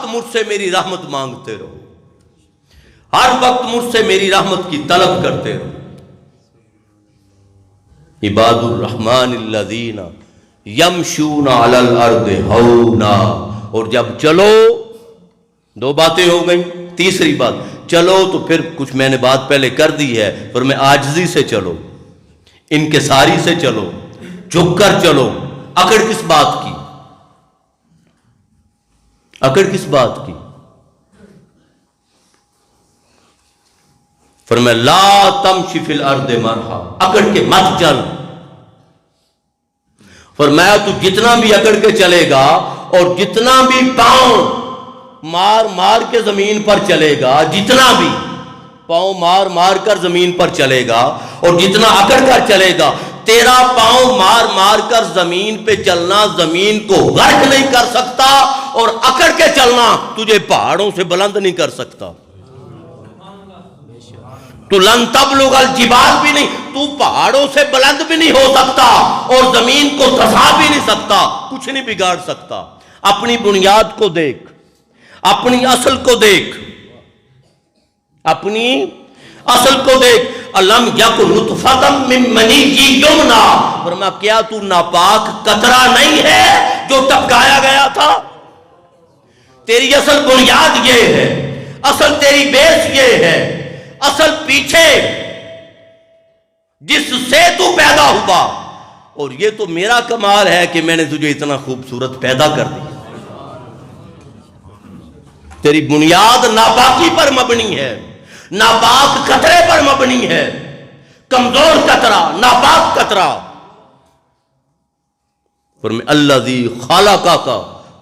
مجھ سے میری رحمت مانگتے رہو، ہر وقت مجھ سے میری رحمت کی طلب کرتے رہو۔ عباد الرحمن الذین یمشون علی الارض ہونا۔ اور جب چلو، دو باتیں ہو گئیں، تیسری بات چلو تو پھر کچھ میں نے بات پہلے کر دی ہے، پر میں عاجزی سے چلو، انکساری سے چلو، جھک کر چلو۔ اکڑ کس بات کی؟ اکڑ کس بات کی؟ فرمایا لا تمشی فی الارض مرحا، اکڑ کے مت چل۔ فرمایا تو جتنا بھی اکڑ کے چلے گا اور جتنا بھی پاؤں مار مار کے زمین پر چلے گا، جتنا بھی پاؤں مار مار کر زمین پر چلے گا اور جتنا اکڑ کر چلے گا، تیرا پاؤں مار مار کر زمین پہ چلنا زمین کو غرق نہیں کر سکتا، اور اکڑ کے چلنا تجھے پہاڑوں سے بلند نہیں کر سکتا۔ تو لن تبلغ الجبال بھی نہیں، تو پہاڑوں سے بلند بھی نہیں ہو سکتا اور زمین کو دھسا بھی نہیں سکتا، کچھ نہیں بگاڑ سکتا۔ اپنی بنیاد کو دیکھ، اپنی اصل کو دیکھ، اپنی اصل کو دیکھ۔ الم یکن نطفۃ من منی یمنی، فرمایا کیا تو ناپاک قطرہ نہیں ہے جو ٹپکایا گیا تھا؟ تیری اصل بنیاد یہ ہے، اصل تیری بیس یہ ہے، اصل پیچھے جس سے تو پیدا ہوا۔ اور یہ تو میرا کمال ہے کہ میں نے تجھے اتنا خوبصورت پیدا کر دیا۔ تیری بنیاد ناپاکی پر مبنی ہے، ناپاک قطرے پر مبنی ہے، کمزور قطرہ، ناپاک قطرہ۔ فرمایا الذی خلقک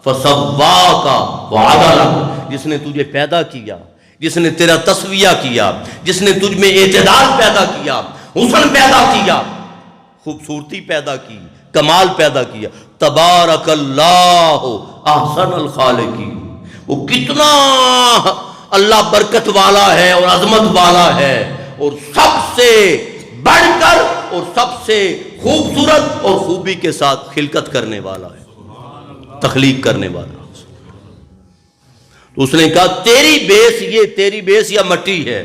فسواک وعدلک، جس نے تجھے پیدا کیا، جس نے تیرا تسویہ کیا، جس نے تجھ میں اعتدال پیدا کیا، حسن پیدا کیا، خوبصورتی پیدا کی، کمال پیدا کیا۔ تبارک اللہ احسن الخالقین، وہ کتنا اللہ برکت والا ہے اور عظمت والا ہے، اور سب سے بڑھ کر اور سب سے خوبصورت اور خوبی کے ساتھ خلقت کرنے والا ہے، تخلیق کرنے والا۔ تو اس نے کہا تیری بیس یہ، تیری بیس یا مٹی ہے۔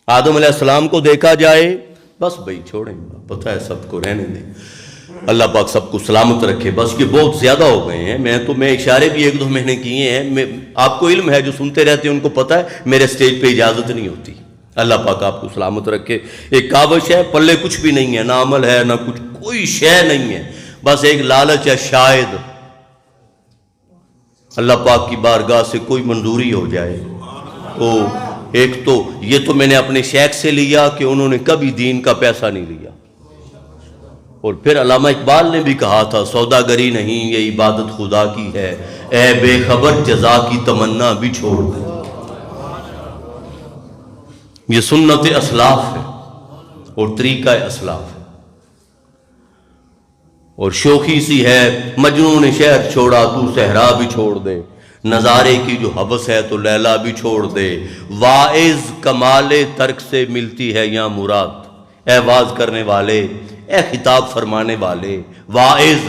آدم علیہ السلام کو دیکھا جائے، بس بھائی چھوڑیں، پتہ ہے سب کو رہنے دیں، اللہ پاک سب کو سلامت رکھے، بس یہ بہت زیادہ ہو گئے ہیں۔ میں اشارے بھی ایک دو مہینے کیے ہیں، آپ کو علم ہے، جو سنتے رہتے ہیں ان کو پتہ ہے میرے سٹیج پہ اجازت نہیں ہوتی۔ اللہ پاک آپ کو سلامت رکھے۔ ایک کاوش ہے، پلے کچھ بھی نہیں ہے، نہ عمل ہے نہ کچھ، کوئی شے نہیں ہے، بس ایک لالچ ہے، شاید اللہ پاک کی بارگاہ سے کوئی منظوری ہو جائے۔ تو ایک تو یہ تو میں نے اپنے شیخ سے لیا کہ انہوں نے کبھی دین کا پیسہ نہیں لیا، اور پھر علامہ اقبال نے بھی کہا تھا سوداگری نہیں یہ عبادت خدا کی ہے، اے بے خبر جزا کی تمنا بھی چھوڑ دے۔ یہ سنت اسلاف ہے اور طریقہ اسلاف ہے، اور شوخی سی ہے، مجنون نے شہر چھوڑا تو صحرا بھی چھوڑ دے، نظارے کی جو حوث ہے تو لیلا بھی چھوڑ دے، واعظ کمال ترک سے ملتی ہے یا مراد۔ اے واز کرنے والے، اے خطاب فرمانے والے، واعظ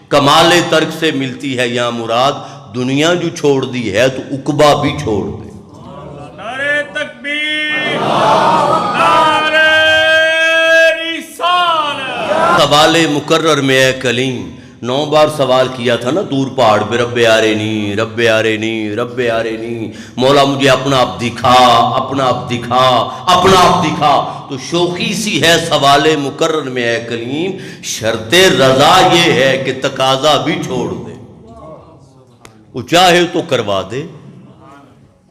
کمال ترک سے ملتی ہے یا مراد، دنیا جو چھوڑ دی ہے تو عقبہ بھی چھوڑ دے۔ نعرہ تکبیر، نعرہ رسالت۔ سوال مکرر میں اے کلیم 9 بار سوال کیا تھا نا دور پہاڑ پہ، رب آرینی رب آرینی رب آرینی، مولا مجھے اپنا آپ دکھا، اپنا آپ دکھا، اپنا آپ دکھا۔ تو شوخی سی ہے سوال مکرر میں اے کلیم، شرط رضا یہ ہے کہ تقاضا بھی چھوڑ دے، وہ چاہے تو کروا دے،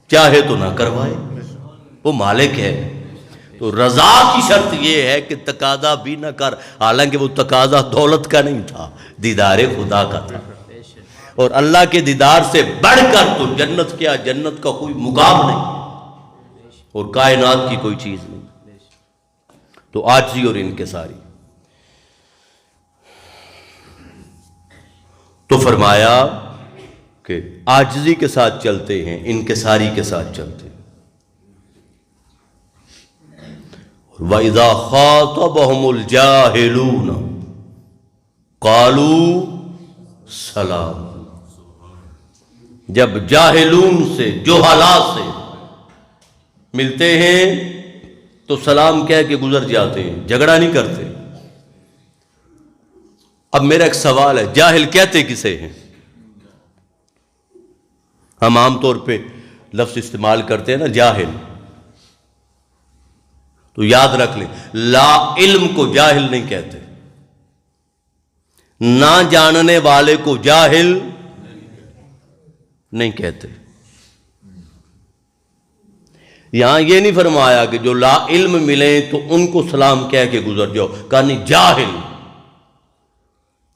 چاہے تو نہ کروائے، وہ مالک ہے۔ تو رضا کی شرط یہ ہے کہ تقاضا بھی نہ کر، حالانکہ وہ تقاضا دولت کا نہیں تھا، دیدار خدا کا تھا، اور اللہ کے دیدار سے بڑھ کر تو جنت کیا، جنت کا کوئی مقام نہیں اور کائنات کی کوئی چیز نہیں۔ تو عاجزی اور انکساری۔ تو فرمایا کہ عاجزی کے ساتھ چلتے ہیں، انکساری کے ساتھ چلتے ہیں۔ وَإِذَا خَاطَبَهُمُ الْجَاهِلُونَ قَالُوا سَلَامًا، جب جاہلون سے جوہلا سے ملتے ہیں تو سلام کہہ کے گزر جاتے ہیں، جھگڑا نہیں کرتے۔ اب میرا ایک سوال ہے، جاہل کہتے کسے ہیں؟ ہم عام طور پہ لفظ استعمال کرتے ہیں نا جاہل، تو یاد رکھ لیں لا علم کو جاہل نہیں کہتے، نہ جاننے والے کو جاہل نہیں کہتے۔ یہاں یہ نہیں فرمایا کہ جو لا علم ملیں تو ان کو سلام کہہ کے گزر جاؤ، کہا نہیں جاہل،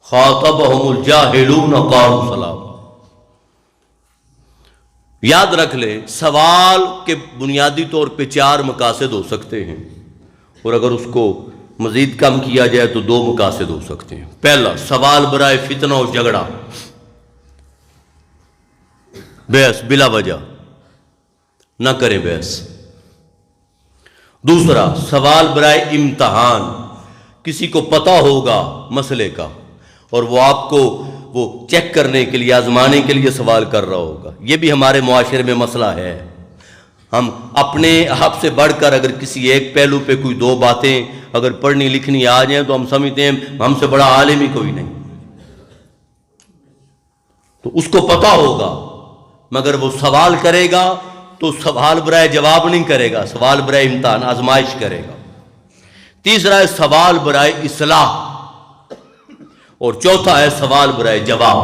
خاطبہم الجاہلون قالوا سلام۔ یاد رکھ لیں سوال کے بنیادی طور پہ 4 مقاصد ہو سکتے ہیں، اور اگر اس کو مزید کم کیا جائے تو 2 مقاصد ہو سکتے ہیں۔ پہلا، سوال برائے فتنہ و جھگڑا، بحث بلا وجہ نہ کریں بحث۔ دوسرا، سوال برائے امتحان، کسی کو پتہ ہوگا مسئلے کا اور وہ آپ کو وہ چیک کرنے کے لیے، آزمانے کے لیے سوال کر رہا ہوگا۔ یہ بھی ہمارے معاشرے میں مسئلہ ہے، ہم اپنے آپ سے بڑھ کر اگر کسی ایک پہلو پہ کوئی 2 باتیں اگر پڑھنی لکھنی آ جائیں تو ہم سمجھتے ہیں ہم سے بڑا عالم ہی کوئی نہیں۔ تو اس کو پتہ ہوگا مگر وہ سوال کرے گا تو سوال برائے جواب نہیں کرے گا، سوال برائے امتحان آزمائش کرے گا۔ تیسرا ہے سوال برائے اصلاح، اور چوتھا ہے سوال برائے جواب۔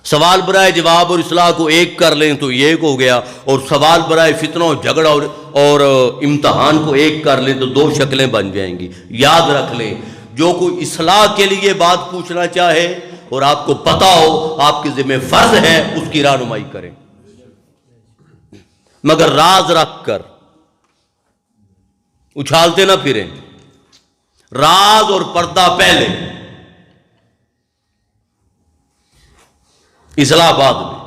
سوال برائے جواب اور اصلاح کو ایک کر لیں تو یہ ایک ہو گیا، اور سوال برائے فتنہ و جھگڑا اور امتحان کو ایک کر لیں تو 2 شکلیں بن جائیں گی۔ یاد رکھ لیں جو کوئی اصلاح کے لیے بات پوچھنا چاہے اور آپ کو پتہ ہو آپ کے ذمہ فرض ہے اس کی رہنمائی کریں، مگر راز رکھ کر اچھالتے نہ پھریں، راز اور پردہ پہلے، اصلاح بعد میں۔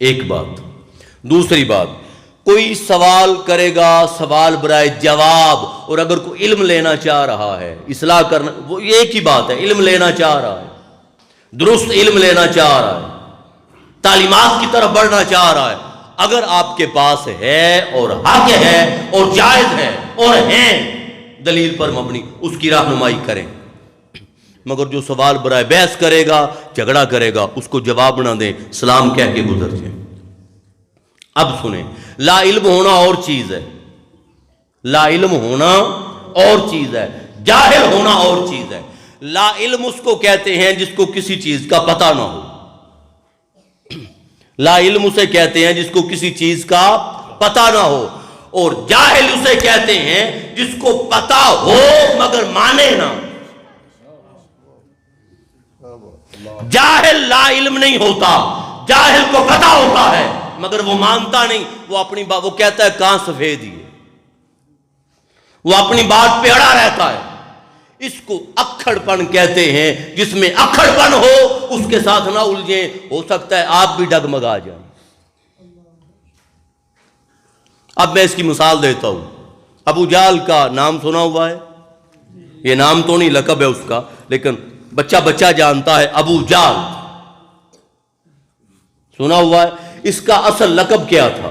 ایک بات۔ دوسری بات، کوئی سوال کرے گا سوال برائے جواب، اور اگر کوئی علم لینا چاہ رہا ہے، اصلاح کرنا، وہ ایک ہی بات ہے، علم لینا چاہ رہا ہے، درست علم لینا چاہ رہا ہے، تعلیمات کی طرف بڑھنا چاہ رہا ہے، اگر آپ کے پاس ہے اور حق ہے اور جائز ہے اور ہیں دلیل پر مبنی، اس کی رہنمائی کریں، مگر جو سوال برائے بحث کرے گا، جھگڑا کرے گا، اس کو جواب نہ دیں، سلام کہہ کے گزر جائیں۔ اب سنیں، لا علم ہونا اور چیز ہے، لا علم ہونا اور چیز ہے، جاہل ہونا اور چیز ہے۔ لا علم اس کو کہتے ہیں جس کو کسی چیز کا پتہ نہ ہو، لا علم اسے کہتے ہیں جس کو کسی چیز کا پتہ نہ ہو، اور جاہل اسے کہتے ہیں جس کو پتہ ہو مگر مانے نہ۔ جاہل لا علم نہیں ہوتا، جاہل کو پتہ ہوتا ہے مگر وہ مانتا نہیں، وہ اپنی بات، وہ کہتا ہے کہاں سفید ہی ہے، وہ اپنی بات پہ اڑا رہتا ہے۔ اس کو اکھڑ پن کہتے ہیں، جس میں اکھڑ پن ہو اس کے ساتھ نہ الجھیں، ہو سکتا ہے آپ بھی ڈگمگا جائیں۔ اب میں اس کی مثال دیتا ہوں، ابو جہل کا نام سنا ہوا ہے، یہ نام تو نہیں لقب ہے اس کا، لیکن بچہ بچہ جانتا ہے ابو جہل، سنا ہوا ہے۔ اس کا اصل لقب کیا تھا؟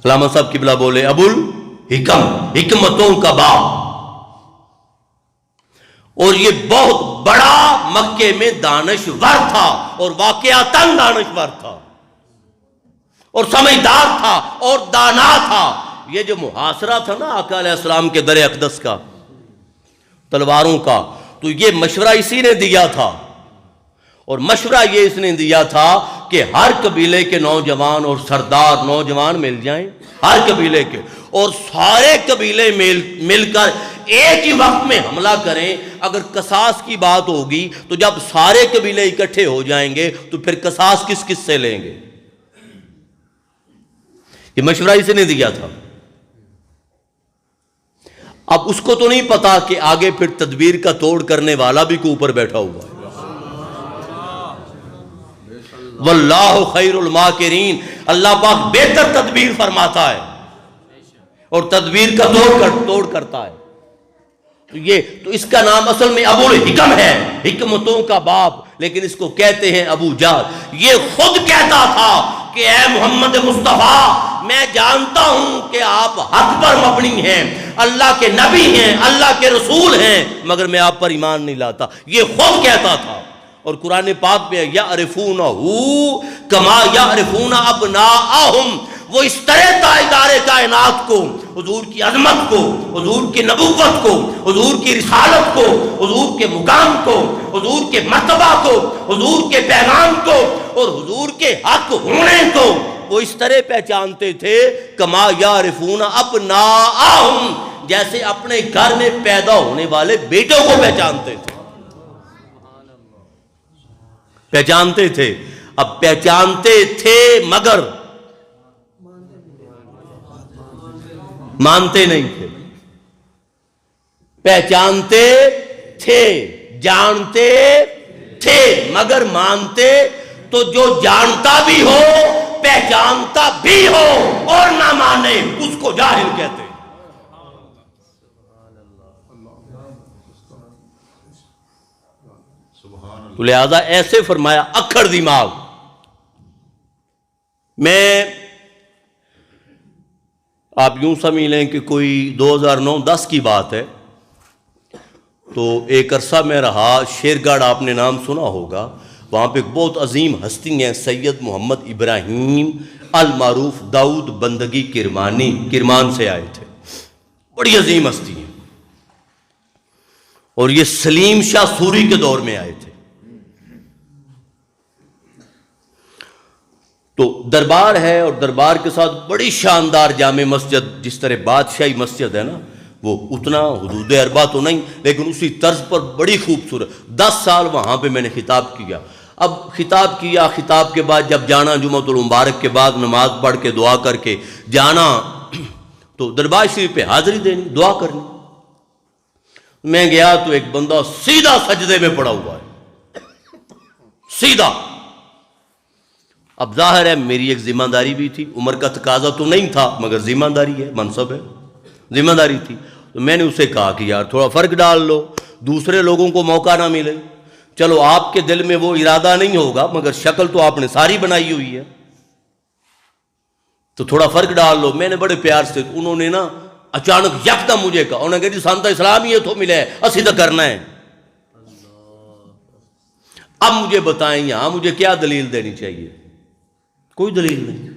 علامہ صاحب قبلہ بولے ابو الحکم، حکمتوں کا باپ، اور یہ بہت بڑا مکے میں دانشور تھا، اور واقعتاً دانشور تھا، اور سمجھدار تھا اور دانا تھا۔ یہ جو محاصرہ تھا نا آقا علیہ السلام کے در اقدس کا، تلواروں کا، تو یہ مشورہ اسی نے دیا تھا، اور مشورہ یہ اس نے دیا تھا کہ ہر قبیلے کے نوجوان اور سردار نوجوان مل جائیں، ہر قبیلے کے، اور سارے قبیلے مل کر ایک ہی وقت میں حملہ کریں۔ اگر قصاص کی بات ہوگی تو جب سارے قبیلے اکٹھے ہو جائیں گے تو پھر قصاص کس کس سے لیں گے؟ یہ مشورہ اس نے دیا تھا۔ اب اس کو تو نہیں پتا کہ آگے پھر تدبیر کا توڑ کرنے والا بھی کو اوپر بیٹھا ہوا ہے۔ واللہ خیر الماکرین، اللہ پاک بہتر تدبیر فرماتا ہے اور تدبیر کا توڑ کرتا ہے۔ تو اس کا نام اصل میں ابو الحکم ہے، حکمتوں کا باپ، لیکن اس کو کہتے ہیں ابو جہل۔ یہ خود کہتا تھا کہ اے محمد مصطفیٰ، میں جانتا ہوں کہ آپ حق پر مبنی ہیں، اللہ کے نبی ہیں، اللہ کے رسول ہیں، مگر میں آپ پر ایمان نہیں لاتا، یہ خود کہتا تھا۔ اور قرآن پاک میں یعرفونہ کما یعرفون ابناءہم، وہ اس طرح تائیدار کائنات کو، حضور کی عظمت کو، حضور کی نبوت کو، حضور کی رسالت کو، حضور کے مقام کو، حضور کے مرتبہ کو، حضور کے پیغام کو اور حضور کے حق ہونے کو وہ اس طرح پہچانتے تھے کما یعرفون ابناءہم، جیسے اپنے گھر میں پیدا ہونے والے بیٹوں کو پہچانتے تھے، پہچانتے تھے۔ اب پہچانتے تھے مگر مانتے نہیں تھے، پہچانتے تھے، جانتے تھے مگر مانتے تو جو جانتا بھی ہو، پہچانتا بھی ہو اور نہ مانے اس کو جاہل کہتے ہیں۔ تو لہذا ایسے فرمایا اکھڑ دماغ۔ میں آپ یوں سمجھ لیں کہ کوئی 2009-10 کی بات ہے، تو ایک عرصہ میں رہا شیرگڑھ، آپ نے نام سنا ہوگا، وہاں پہ ایک بہت عظیم ہستی ہیں سید محمد ابراہیم المعروف داؤد بندگی کرمانی، کرمان سے آئے تھے، بڑی عظیم ہستی ہیں، اور یہ سلیم شاہ سوری کے دور میں آئے تھے۔ تو دربار ہے، اور دربار کے ساتھ بڑی شاندار جامع مسجد، جس طرح بادشاہی مسجد ہے نا، وہ اتنا حدود اربع تو نہیں لیکن اسی طرز پر بڑی خوبصورت۔ 10 سال وہاں پہ میں نے خطاب کیا۔ اب خطاب کیا، خطاب کے بعد جب جانا جمعۃ المبارک کے بعد نماز پڑھ کے دعا کر کے جانا، تو دربار شریف پہ حاضری دینی، دعا کرنی۔ میں گیا تو ایک بندہ سیدھا سجدے میں پڑا ہوا ہے، سیدھا۔ اب ظاہر ہے میری ایک ذمہ داری بھی تھی، عمر کا تقاضا تو نہیں تھا مگر ذمہ داری ہے، منصب ہے، ذمہ داری تھی۔ تو میں نے اسے کہا کہ یار تھوڑا فرق ڈال لو، دوسرے لوگوں کو موقع نہ ملے، چلو آپ کے دل میں وہ ارادہ نہیں ہوگا مگر شکل تو آپ نے ساری بنائی ہوئی ہے، تو تھوڑا فرق ڈال لو۔ میں نے بڑے پیار سے، انہوں نے نا اچانک یکدم مجھے کہا، انہوں نے کہا جی سانتا اسلام ہی تو ملے اسی تو کرنا ہے۔ اب مجھے بتائیں یہاں مجھے کیا دلیل دینی چاہیے؟ کوئی دلیل نہیں۔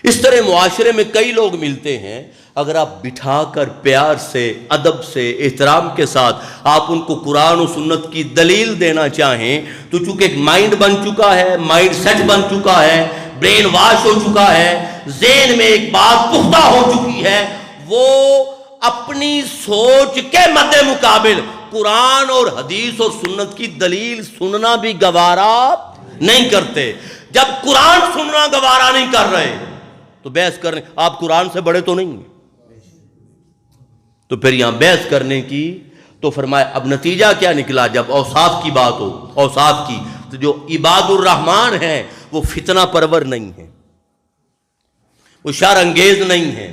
اس طرح معاشرے میں کئی لوگ ملتے ہیں، اگر آپ بٹھا کر پیار سے، ادب سے، احترام کے ساتھ آپ ان کو قرآن و سنت کی دلیل دینا چاہیں، تو چونکہ ایک مائنڈ بن چکا ہے، مائنڈ سیٹ بن چکا ہے، برین واش ہو چکا ہے، ذہن میں ایک بات پختہ ہو چکی ہے، وہ اپنی سوچ کے مد مقابل قرآن اور حدیث اور سنت کی دلیل سننا بھی گوارا نہیں کرتے۔ جب قرآن سننا گوارا نہیں کر رہے تو بحث کرنے، آپ قرآن سے بڑے تو نہیں ہیں، تو پھر یہاں بحث کرنے کی تو فرمایا اب نتیجہ کیا نکلا؟ جب اوصاف کی بات ہو، اوصاف کی، تو جو عباد الرحمن ہیں وہ فتنہ پرور نہیں ہیں، وہ شر انگیز نہیں ہیں،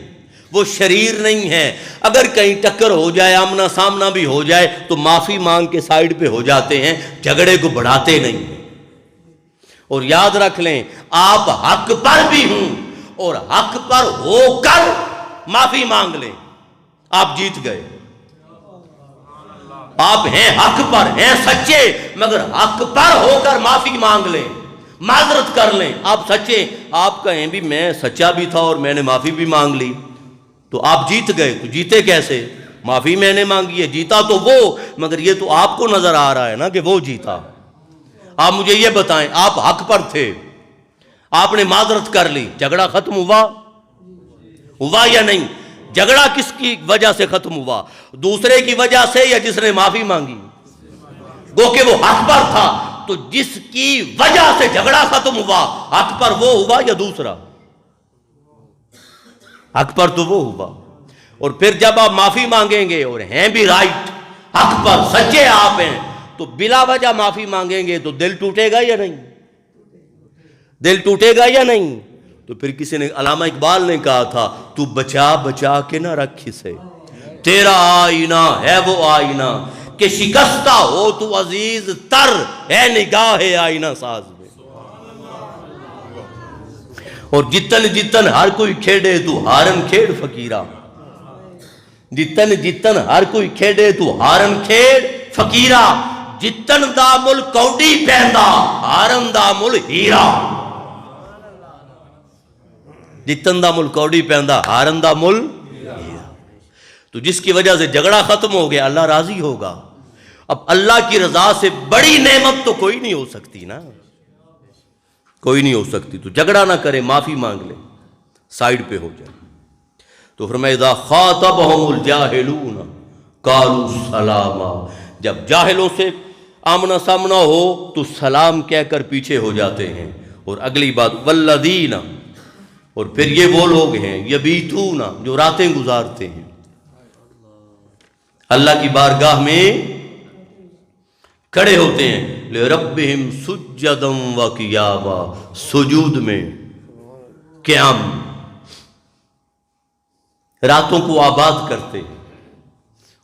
وہ شریر نہیں ہیں۔ اگر کہیں ٹکر ہو جائے، آمنا سامنا بھی ہو جائے تو معافی مانگ کے سائیڈ پہ ہو جاتے ہیں، جھگڑے کو بڑھاتے نہیں ہیں۔ اور یاد رکھ لیں آپ حق پر بھی ہوں اور حق پر ہو کر معافی مانگ لیں، آپ جیت گئے۔ آپ ہیں حق پر، ہیں سچے، مگر حق پر ہو کر معافی مانگ لیں، معذرت کر لیں۔ آپ سچے، آپ کہیں بھی میں سچا بھی تھا اور میں نے معافی بھی مانگ لی، تو آپ جیت گئے۔ تو جیتے کیسے؟ معافی میں نے مانگی ہے، جیتا تو وہ، مگر یہ تو آپ کو نظر آ رہا ہے نا کہ وہ جیتا۔ آپ مجھے یہ بتائیں، آپ حق پر تھے، آپ نے معذرت کر لی، جھگڑا ختم ہوا یا نہیں؟ جھگڑا کس کی وجہ سے ختم ہوا؟ دوسرے کی وجہ سے یا جس نے معافی مانگی؟ گو کہ وہ حق پر تھا، تو جس کی وجہ سے جھگڑا ختم ہوا، حق پر وہ ہوا یا دوسرا؟ حق پر تو وہ ہوا۔ اور پھر جب آپ معافی مانگیں گے اور ہیں بھی رائٹ، حق پر سچے آپ ہیں، تو بلا وجہ معافی مانگیں گے تو دل ٹوٹے گا یا نہیں؟ دل ٹوٹے گا یا نہیں؟ تو پھر کسی نے، علامہ اقبال نے کہا تھا، تو بچا بچا کے نہ رکھ اسے، تیرا آئینہ ہے وہ آئینہ کہ شکستہ ہو تو عزیز تر ہے نگاہ آئینہ ساز میں. اور جتن جتن ہر کوئی کھیڑے تو ہارن کھیڑ فقیرہ، جتن جتن ہر کوئی کھیڑے تو ہارن کھیڑ فقیرہ، جتن دا مل کوڈی پہندا ہارن دا مل ہیرا. جتن دا مل کوڈی پہندا ہارن دا مل ہیرا. تو جس کی وجہ سے جھگڑا ختم ہو گیا، اللہ راضی ہوگا. اب اللہ کی رضا سے بڑی نعمت تو کوئی نہیں ہو سکتی نا، کوئی نہیں ہو سکتی. تو جھگڑا نہ کرے، معافی مانگ لے، سائیڈ پہ ہو جائے. تو فرمایا اذا خاطبهم الجاہلون قالوا سلاما، جب جاہلوں سے آمنا سامنا ہو تو سلام کہہ کر پیچھے ہو جاتے ہیں. اور اگلی بات والذین، اور پھر یہ وہ لوگ ہیں یبیتون، جو راتیں گزارتے ہیں اللہ کی بارگاہ میں کھڑے ہوتے ہیں. لربہم سجدا و قیاما، سجود میں، قیام، راتوں کو آباد کرتے ہیں.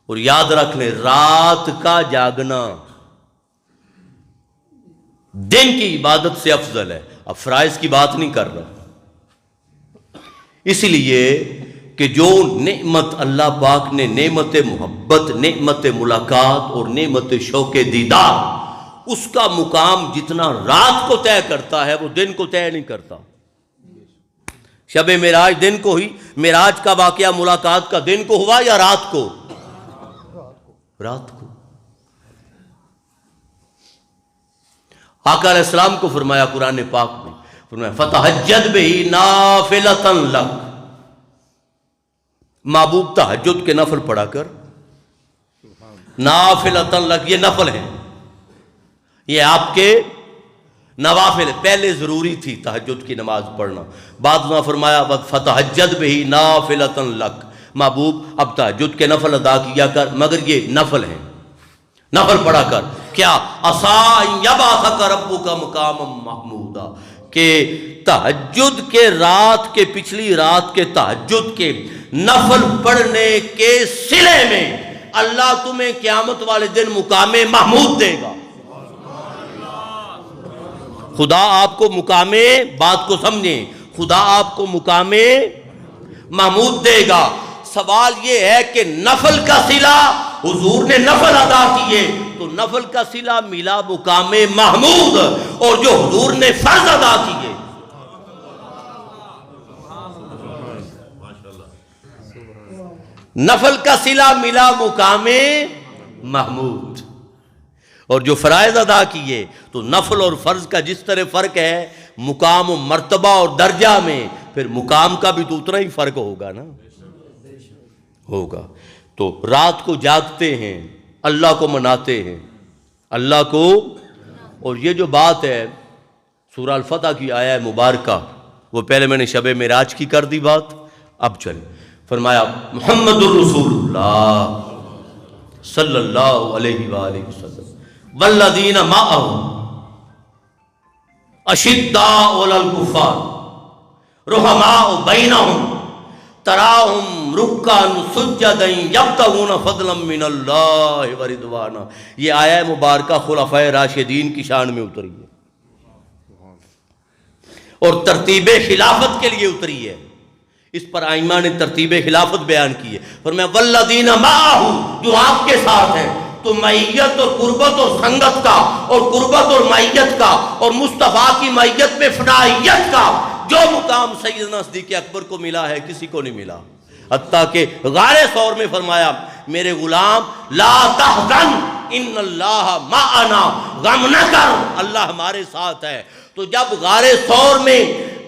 اور یاد رکھ لیں رات کا جاگنا دن کی عبادت سے افضل ہے. اب فرائض کی بات نہیں کر رہا، اس لیے کہ جو نعمت اللہ پاک نے، نعمت محبت، نعمت ملاقات اور نعمت شوق دیدار، اس کا مقام جتنا رات کو طے کرتا ہے وہ دن کو طے نہیں کرتا. شب معراج دن کو ہی، معراج کا واقعہ ملاقات کا دن کو ہوا یا رات کو؟ رات کو. آقا علیہ السلام کو فرمایا قرآن پاک میں، فرمایا فتہجد بہ نافلۃ لک، محبوب تہجد کے نفل پڑھا کر. نافلۃ لک، یہ نفل ہے، یہ آپ کے نوافل. پہلے ضروری تھی تہجد کی نماز پڑھنا، بعد میں فرمایا فتہجد بہ نافلۃ لک، محبوب اب تہجد کے نفل ادا کیا کر، مگر یہ نفل ہیں، نفل پڑھا کر. کیا عسیٰ ان یبعثک ربک مقاما محمودا، کہ تہجد کے رات کے، پچھلی رات کے تہجد کے نفل پڑھنے کے صلے میں اللہ تمہیں قیامت والے دن مقام محمود دے گا. خدا آپ کو مقام، بات کو سمجھیں، خدا آپ کو مقام محمود دے گا. سوال یہ ہے کہ نفل کا صلہ، حضور نے نفل ادا کیے تو نفل کا صلہ ملا مقام محمود، اور جو حضور نے فرض ادا کیے نفل کا صلہ ملا مقام محمود. اور جو فرائض ادا کیے تو نفل اور فرض کا جس طرح فرق ہے مقام و مرتبہ اور درجہ میں، پھر مقام کا بھی تو اتنا ہی فرق ہوگا نا، ہوگا. تو رات کو جاگتے ہیں، اللہ کو مناتے ہیں، اللہ کو. اور یہ جو بات ہے سورہ الفتح کی آیہ مبارکہ، وہ پہلے میں نے شب معراج کی کر دی بات، اب چل فرمایا محمد الرسول اللہ صلی اللہ علیہ وآلہ وسلم والذین معہ اشداء علی الکفار رحماء بینہم تراہم رکعا سجدا یبتغون فضلا من اللہ ورضوانا. یہ آیہ مبارکہ خلفائے راشدین کی شان میں اتری ہے اور ترتیب خلافت کے لیے اتری ہے. اس پر ائمہ نے ترتیب خلافت بیان کی ہے. فرمایا والذین معہ، جو آپ کے ساتھ ہیں. تو معیت اور قربت اور سنگت کا، اور قربت اور معیت کا، اور مصطفیٰ کی معیت میں فنائیت کا جو مقام سیدنا صدیق اکبر کو ملا ہے کسی کو نہیں ملا. حتیٰ کہ غار ثور میں فرمایا میرے غلام لا تحزن ان اللہ معنا، غم نہ کر اللہ ہمارے ساتھ ہے. تو جب غار ثور میں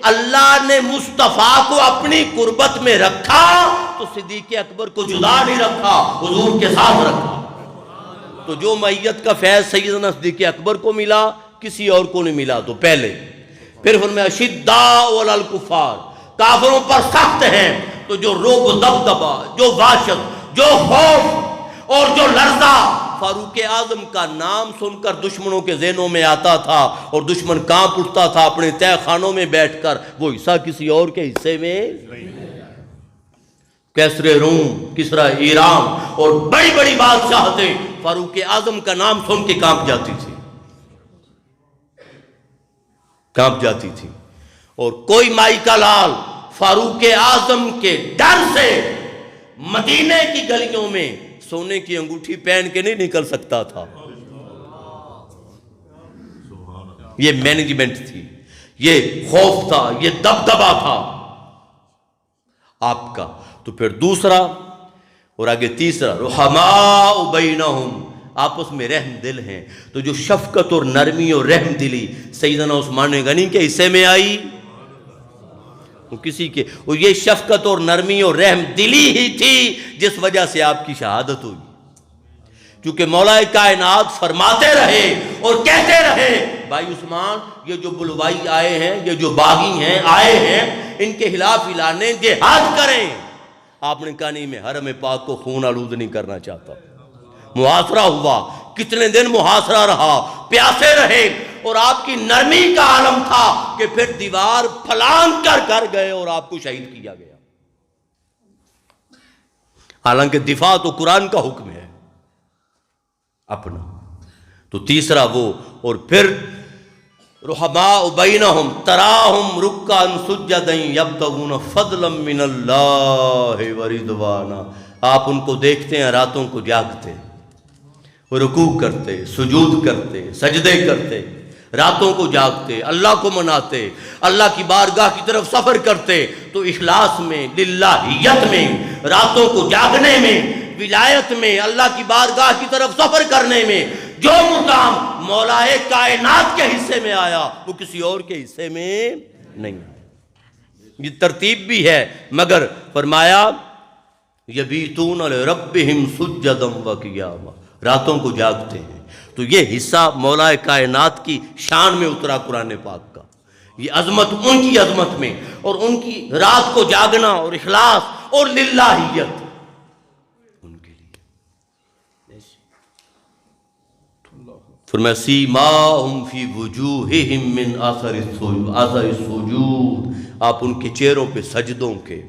اللہ نے مصطفیٰ کو اپنی قربت میں رکھا تو صدیق اکبر کو جدا نہیں رکھا، حضور کے ساتھ رکھا. تو جو معیت کا فیض سیدنا صدیق اکبر کو ملا کسی اور کو نہیں ملا. تو پہلے پھر فرمایا شداء علی الکفار، کافروں پر سخت ہیں. تو جو روب دبدبا، جو وحشت، جو خوف اور جو لرزہ فاروق اعظم کا نام سن کر دشمنوں کے ذہنوں میں آتا تھا اور دشمن کانپ اٹھتا تھا اپنے تہہ خانوں میں بیٹھ کر، وہ حصہ کسی اور کے حصے میں. کیسر روم، کسرا ایران اور بڑی بڑی بادشاہتیں فاروق اعظم کا نام سن کے کانپ جاتی تھی، کانپ جاتی تھی۔ اور کوئی مائی کا لال فاروق اعظم کے ڈر سے مدینے کی گلیوں میں سونے کی انگوٹھی پہن کے نہیں نکل سکتا تھا۔ یہ مینجمنٹ تھی، یہ خوف تھا، یہ دبدبا تھا آپ کا۔ تو پھر دوسرا اور آگے تیسرا، رحماء بینہم، آپس میں رحم دل ہیں۔ تو جو شفقت اور نرمی اور رحم دلی سیدنا عثمان غنی کے حصے میں آئی، کسی کے، اور یہ شفقت اور نرمی اور رحم دلی ہی تھی جس وجہ سے آپ کی شہادت ہوئی، کیونکہ مولا کائنات فرماتے رہے اور کہتے رہے بھائی عثمان، یہ جو بلوائی آئے ہیں، یہ جو باغی ہیں آئے ہیں، ان کے خلاف اعلان جہاد کریں۔ آپ نے کہا نہیں، میں حرم پاک کو خون آلود نہیں کرنا چاہتا۔ محاصرہ ہوا، کتنے دن محاصرہ رہا، پیاسے رہے، اور آپ کی نرمی کا عالم تھا کہ پھر دیوار پھلانگ کر گئے اور آپ کو شہید کیا گیا۔ حالانکہ دفاع تو قرآن کا حکم ہے اپنا۔ تو تیسرا وہ، اور پھر رحماء بینہم تراہم رکعا سجدا یبتغون فضلا من اللہ ورضوانا، آپ ان کو دیکھتے ہیں راتوں کو جاگتے، رکوع کرتے، سجود کرتے، سجدے کرتے، راتوں کو جاگتے، اللہ کو مناتے، اللہ کی بارگاہ کی طرف سفر کرتے۔ تو اخلاص میں، للہیت میں، راتوں کو جاگنے میں، ولایت میں، اللہ کی بارگاہ کی طرف سفر کرنے میں جو مقام مولا کائنات کے حصے میں آیا وہ کسی اور کے حصے میں نہیں۔ یہ ترتیب بھی ہے، مگر فرمایا یبیتون لربہم سجدا وقیاما، راتوں کو جاگتے ہیں۔ تو یہ حصہ مولا کائنات کی شان میں اترا قرآن پاک کا، یہ عظمت ان کی عظمت میں، اور ان کی رات کو جاگنا اور اخلاص اور للہیت ان کے لیے۔ فرمایا سیماہم فی وجوہہم من اثر السجود، آپ ان کے چہروں پہ سجدوں کے،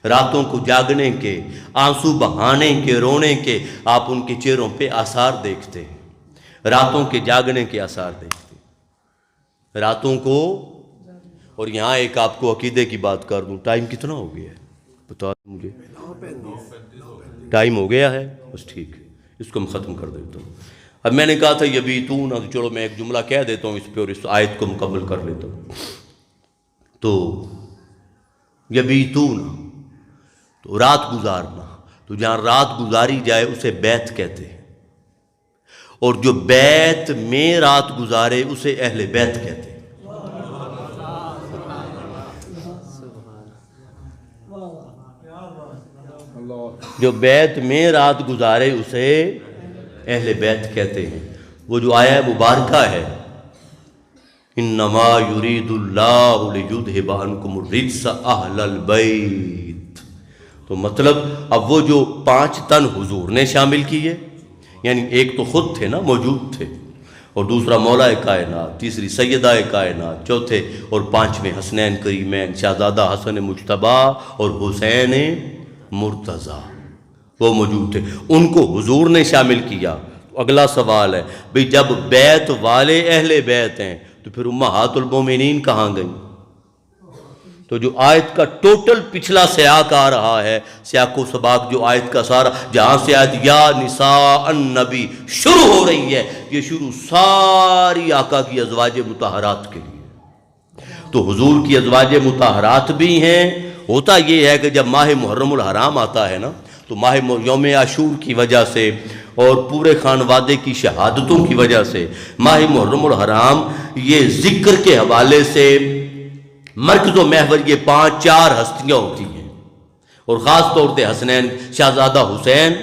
راتوں کو جاگنے کے، آنسو بہانے کے، رونے کے، آپ ان کے چہروں پہ آثار دیکھتے ہیں، راتوں کے جاگنے کے آثار دیکھتے ہیں، راتوں کو۔ اور یہاں ایک آپ کو عقیدے کی بات کر دوں، ٹائم کتنا ہو گیا ہے بتا مجھے؟ ٹائم ہو گیا ہے، بس ٹھیک ہے، اس کو میں ختم کر دیتا ہوں۔ اب میں نے کہا تھا یبیتون، چلو میں ایک جملہ کہہ دیتا ہوں اس پہ اور اس آیت کو مکمل کر لیتا ہوں۔ تو یبیتون تو رات گزارنا، تو جہاں رات گزاری جائے اسے بیت کہتے ہیں، اور جو بیت میں رات گزارے اسے اہل بیت کہتے ہیں۔ جو بیت میں رات گزارے اسے اہل بیت کہتے ہیں۔ وہ جو آیہ مبارکہ ہے انما یرید اللہ لیذھب عنکم الرجس اہل البیت، تو مطلب اب وہ جو 5 تن حضور نے شامل کیے، یعنی ایک تو خود تھے نا، موجود تھے، اور دوسرا مولا کائنات، تیسری سیدہ کائنات، چوتھے اور 5ویں حسنین کریمین شہزادہ حسن مجتبیٰ اور حسین مرتضیٰ، وہ موجود تھے، ان کو حضور نے شامل کیا۔ تو اگلا سوال ہے بھئی جب بیت والے اہل بیت ہیں تو پھر امہات المومنین کہاں گئیں؟ تو جو آیت کا ٹوٹل پچھلا سیاق آ رہا ہے، سیاق و سباق جو آیت کا سارا، جہاں سے آیت یا نساء النبی شروع ہو رہی ہے، یہ شروع ساری آقا کی ازواج مطہرات کے لیے۔ تو حضور کی ازواج مطہرات بھی ہیں۔ ہوتا یہ ہے کہ جب ماہ محرم الحرام آتا ہے نا، تو ماہ یوم عاشور کی وجہ سے اور پورے خانوادے کی شہادتوں کی وجہ سے ماہ محرم الحرام یہ ذکر کے حوالے سے مرکز و محور یہ 5-4 ہستیاں ہوتی ہیں، اور خاص طور پہ حسنین شہزادہ حسین،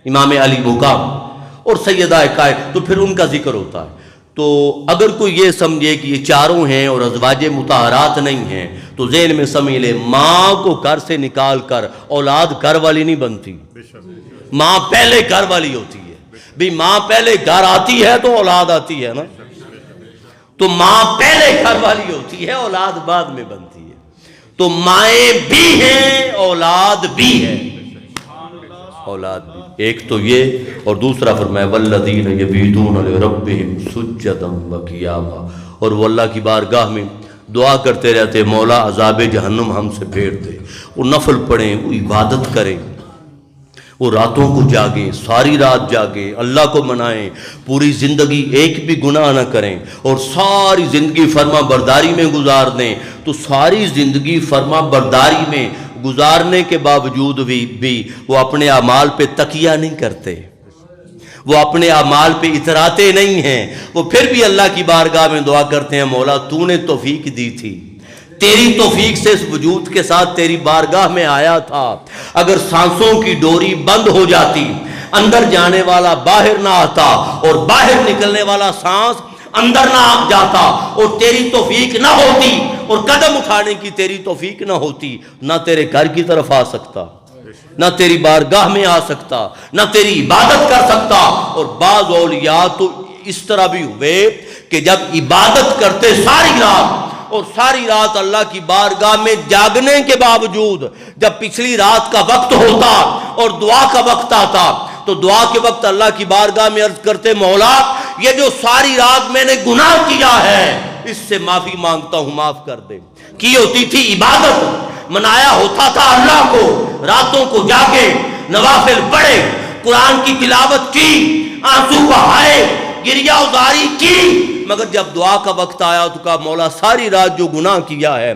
امام علی مقام اور سیدہ کائنات، تو پھر ان کا ذکر ہوتا ہے۔ تو اگر کوئی یہ سمجھے کہ یہ چاروں ہیں اور ازواج مطہرات نہیں ہیں، تو ذہن میں سمجھ لے ماں کو گھر سے نکال کر اولاد گھر والی نہیں بنتی، ماں پہلے گھر والی ہوتی ہے۔ بھی ماں پہلے گھر آتی ہے تو اولاد آتی ہے نا، تو ماں پہلے گھر والی ہوتی ہے، اولاد بعد میں بنتی ہے۔ تو مائیں بھی ہیں اولاد بھی ہے، اولاد بھی۔ ایک تو یہ، اور دوسرا فرمایا والذین یبیتون لربہم سجدا وقیاما، اور وہ اللہ کی بارگاہ میں دعا کرتے رہتے مولا عذاب جہنم ہم سے پھیر دے۔ وہ نفل پڑھیں، وہ عبادت کریں، وہ راتوں کو جاگیں، ساری رات جاگیں، اللہ کو منائیں، پوری زندگی ایک بھی گناہ نہ کریں، اور ساری زندگی فرما برداری میں گزار دیں۔ تو ساری زندگی فرما برداری میں گزارنے کے باوجود بھی وہ اپنے اعمال پہ تکیہ نہیں کرتے، وہ اپنے اعمال پہ اتراتے نہیں ہیں، وہ پھر بھی اللہ کی بارگاہ میں دعا کرتے ہیں مولا تو نے توفیق دی تھی، تیری توفیق سے اس وجود کے ساتھ تیری بارگاہ میں آیا تھا، اگر سانسوں کی ڈوری بند ہو جاتی، اندر جانے والا باہر نہ آتا اور باہر نکلنے والا سانس اندر نہ آ جاتا، اور تیری توفیق نہ ہوتی اور قدم اٹھانے کی تیری توفیق نہ ہوتی، نہ تیرے گھر کی طرف آ سکتا، نہ تیری بارگاہ میں آ سکتا، نہ تیری عبادت کر سکتا۔ اور بعض اولیاء تو اس طرح بھی ہوئے کہ جب عبادت کرتے ساری رات، اور ساری رات اللہ کی بارگاہ میں جاگنے کے باوجود جب پچھلی رات کا وقت ہوتا اور دعا کا وقت آتا تو دعا کے وقت اللہ کی بارگاہ میں عرض کرتے مولا یہ جو ساری رات میں نے گناہ کیا ہے اس سے معافی مانگتا ہوں، معاف کر دے۔ کی ہوتی تھی عبادت، منایا ہوتا تھا اللہ کو، راتوں کو جاگے، نوافل پڑھے، قرآن کی تلاوت کی، آنسو بہائے، گریہ ازاری کی، مگر جب دعا کا وقت آیا تو کہا مولا ساری رات جو گناہ کیا ہے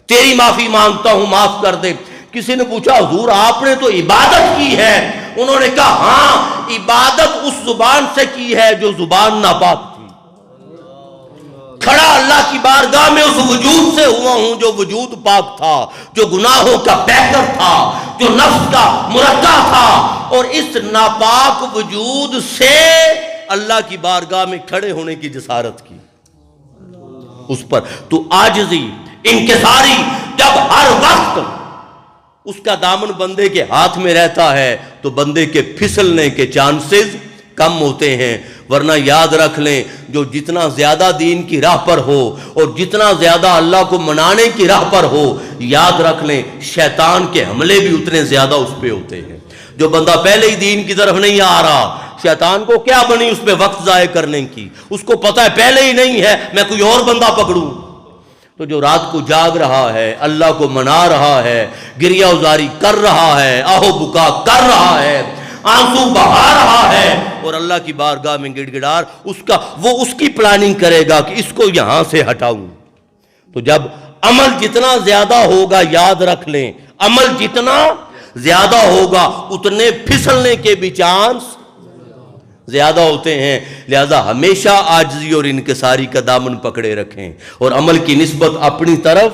تیری معافی مانگتا ہوں، معاف کر دے۔ کسی نے پوچھا حضور آپ نے تو عبادت کی ہے، انہوں نے کہا ہاں عبادت اس زبان سے کی ہے جو زبان ناپاک تھی، کھڑا اللہ کی بارگاہ میں اس وجود سے ہوا ہوں جو وجود پاک تھا، جو گناہوں کا پیکر تھا، جو نفس کا مرکہ تھا، اور اس ناپاک وجود سے اللہ کی بارگاہ میں کھڑے ہونے کی جسارت کی اس پر۔ تو عاجزی، انکساری، جب ہر وقت اس کا دامن بندے کے ہاتھ میں رہتا ہے تو بندے کے پھسلنے کے چانسز کم ہوتے ہیں۔ ورنہ یاد رکھ لیں جو جتنا زیادہ دین کی راہ پر ہو اور جتنا زیادہ اللہ کو منانے کی راہ پر ہو، یاد رکھ لیں شیطان کے حملے بھی اتنے زیادہ اس پہ ہوتے ہیں۔ جو بندہ پہلے ہی دین کی طرف نہیں آ رہا، شیطان کو کیا بنی اس پہ وقت ضائع کرنے کی، اس کو پتہ ہے پہلے ہی نہیں ہے، میں کوئی اور بندہ پکڑوں۔ تو جو رات کو جاگ رہا ہے، اللہ کو منا رہا ہے، گریہ ازاری کر رہا ہے، آہو بکا کر رہا ہے، آنسو بہا رہا ہے، اور اللہ کی بارگاہ میں گڑ گڑار وہ اس کی پلاننگ کرے گا کہ اس کو یہاں سے ہٹاؤں۔ تو جب عمل جتنا زیادہ ہوگا، یاد رکھ لیں عمل جتنا زیادہ ہوگا اتنے پھسلنے کے بھی چانس زیادہ ہوتے ہیں۔ لہذا ہمیشہ عاجزی اور انکساری کا دامن پکڑے رکھیں اور عمل کی نسبت اپنی طرف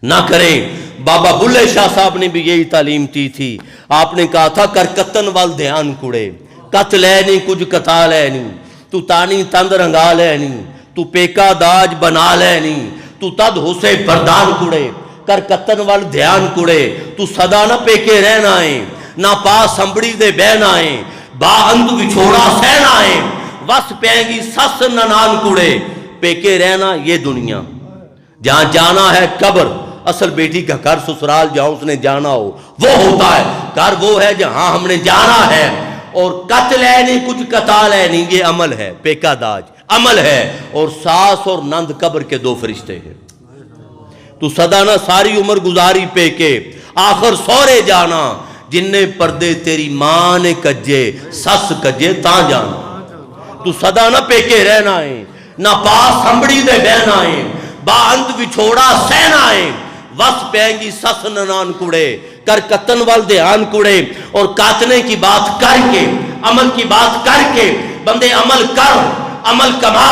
نہ کریں۔ بابا بلے شاہ صاحب نے بھی یہی تعلیم دی تھی۔ آپ نے کہا تھا کر کتن وال دھیان کڑے، کت لے نہیں کچھ کتا لے نہیں، تو تانی تند رنگا لے نہیں، تو پیکا داج بنا لے نہیں، تو تد حسے بردان کڑے، کر کتن وال دھیان کڑے، تو صدا نہ پیکے رہنا ہے، نہ پاس سمبڑی دے بہن آئیں، با اند وچھوڑا سہن آئیں، وس پہیں گی سس ننان کڑے، پیکے رہنا یہ دنیا، جہاں جانا ہے قبر، اصل بیٹی کا گھر سسرال جہاں اس نے جانا ہو وہ ہوتا ہے، گھر وہ ہے جہاں ہم نے جانا ہے۔ اور قتل ہے نہیں کچھ قتال ہے نہیں، یہ عمل ہے، پیکا داج عمل ہے، اور ساس اور نند قبر کے دو فرشتے ہیں۔ تو صدا نہ ساری عمر گزاری پہ کے آخر سورے جانا، جن نے پردے تیری ماں نے کجے سس کجے تاں جانا۔ تو صدا نہ پہ کے رہنا ہے، نہ پاس ہمبڑی دے بہن آئیں، با اند وچھوڑا سہن آئیں، وس پہیں گی سس ننان کڑے، کر کتن وال دھیان کڑے۔ اور کاتنے کی بات کر کے، عمل کی بات کر کے، بندے عمل کر، عمل کما،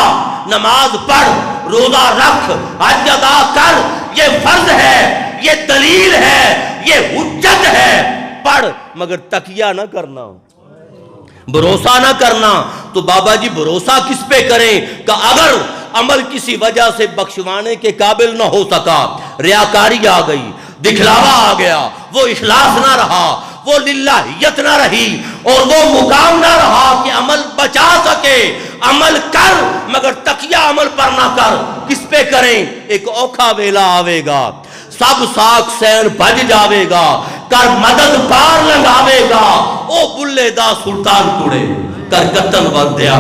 نماز پڑھ، روزہ رکھ، حج ادا کر، یہ فرض ہے، یہ دلیل ہے، یہ حجت ہے، پڑھ مگر تکیہ نہ کرنا، بھروسہ نہ کرنا۔ تو بابا جی بھروسہ کس پہ کریں کہ اگر عمل کسی وجہ سے بخشوانے کے قابل نہ ہو سکا، ریاکاری آ گئی، دکھلاوا آ گیا، وہ اخلاص نہ رہا، وہ للہیت نہ رہی، اور وہ مقام نہ رہا کہ عمل بچا سکے، عمل کر مگر تکیہ عمل پر نہ کر۔ کس پہ کریں؟ ایک اوکھا ویلا آوے گا، سب ساک سین بج جاوے گا کر مدد پار لنگاوے گا او بلے دا سلطان کڑے کر کتن وردیا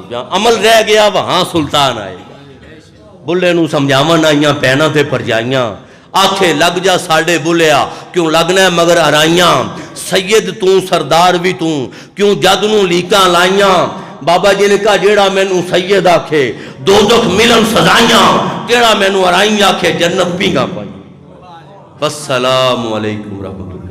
جہاں عمل رہ گیا وہاں سلطان آئے گا بلے نو سمجھاون آئیاں پہنا تے پرجائیاں آنکھیں لگ جا ساڑے بلیا کیوں لگنا ہے مگر آرائیاں سید توں سردار بھی توں کیوں جد نو لیکاں لائیاں بابا جی نے کہا جیڑا میں نو سید آکھے دوزخ ملن سزائیاں جیڑا میں نو آرائیاں آکھے جنت پیگا پائی والسلام علیکم ورحمۃ اللہ